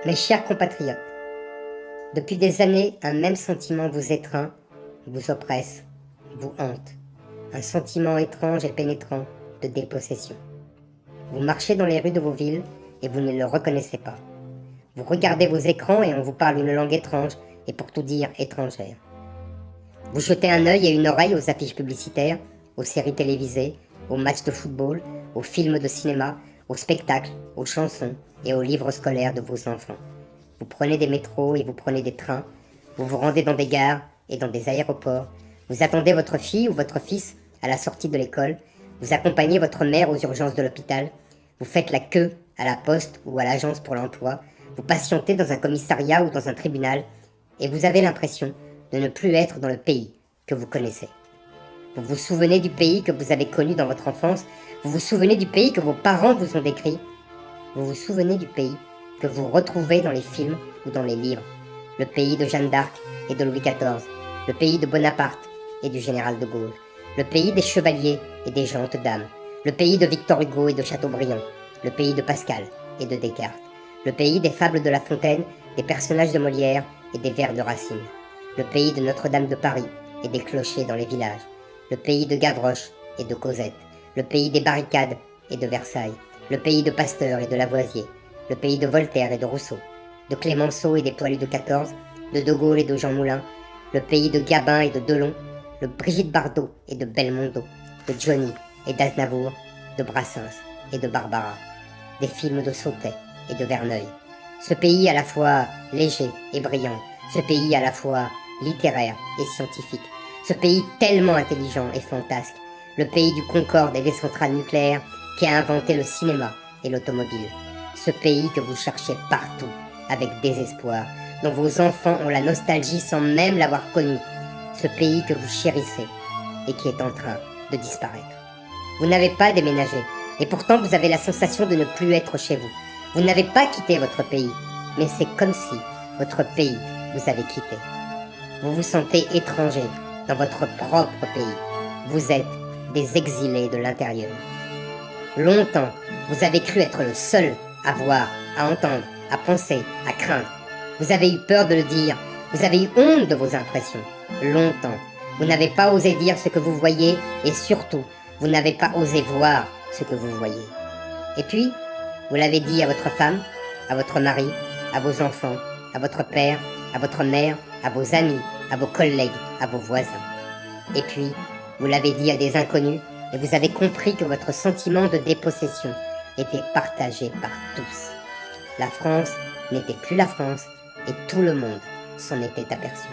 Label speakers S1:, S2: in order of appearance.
S1: Mes chers compatriotes, depuis des années, un même sentiment vous étreint, vous oppresse, vous hante. Un sentiment étrange et pénétrant de dépossession. Vous marchez dans les rues de vos villes et vous ne le reconnaissez pas. Vous regardez vos écrans et on vous parle une langue étrange et pour tout dire étrangère. Vous jetez un œil et une oreille aux affiches publicitaires, aux séries télévisées, aux matchs de football, aux films de cinéma, aux spectacles, aux chansons et aux livres scolaires de vos enfants. Vous prenez des métros et vous prenez des trains, vous vous rendez dans des gares et dans des aéroports, vous attendez votre fille ou votre fils à la sortie de l'école, vous accompagnez votre mère aux urgences de l'hôpital, vous faites la queue à la poste ou à l'agence pour l'emploi, vous patientez dans un commissariat ou dans un tribunal, et vous avez l'impression de ne plus être dans le pays que vous connaissez. Vous vous souvenez du pays que vous avez connu dans votre enfance, vous vous souvenez du pays que vos parents vous ont décrit, vous vous souvenez du pays que vous retrouvez dans les films ou dans les livres, le pays de Jeanne d'Arc et de Louis XIV, le pays de Bonaparte et du général de Gaulle, le pays des chevaliers et des gentes dames, le pays de Victor Hugo et de Chateaubriand, le pays de Pascal et de Descartes, le pays des fables de La Fontaine, des personnages de Molière et des vers de Racine, le pays de Notre-Dame de Paris et des clochers dans les villages, le pays de Gavroche et de Cosette, le pays des barricades et de Versailles, le pays de Pasteur et de Lavoisier, le pays de Voltaire et de Rousseau, de Clémenceau et des Poilus de 14, de Gaulle et de Jean Moulin, le pays de Gabin et de Delon, de Brigitte Bardot et de Belmondo, de Johnny et d'Aznavour, de Brassens et de Barbara, des films de Sautet et de Verneuil. Ce pays à la fois léger et brillant, ce pays à la fois littéraire et scientifique, ce pays tellement intelligent et fantasque, le pays du Concorde et des centrales nucléaires qui a inventé le cinéma et l'automobile, ce pays que vous cherchez partout avec désespoir, dont vos enfants ont la nostalgie sans même l'avoir connu, ce pays que vous chérissez et qui est en train de disparaître. Vous n'avez pas déménagé, et pourtant vous avez la sensation de ne plus être chez vous. Vous n'avez pas quitté votre pays, mais c'est comme si votre pays vous avait quitté. Vous vous sentez étranger dans votre propre pays. Vous êtes des exilés de l'intérieur. Longtemps, vous avez cru être le seul à voir, à entendre, à penser, à craindre. Vous avez eu peur de le dire, vous avez eu honte de vos impressions. Longtemps, vous n'avez pas osé dire ce que vous voyez et surtout, vous n'avez pas osé voir ce que vous voyez. Et puis, vous l'avez dit à votre femme, à votre mari, à vos enfants, à votre père, à votre mère, à vos amis, à vos collègues, à vos voisins. Et puis, vous l'avez dit à des inconnus et vous avez compris que votre sentiment de dépossession était partagé par tous. La France n'était plus la France et tout le monde s'en était aperçu.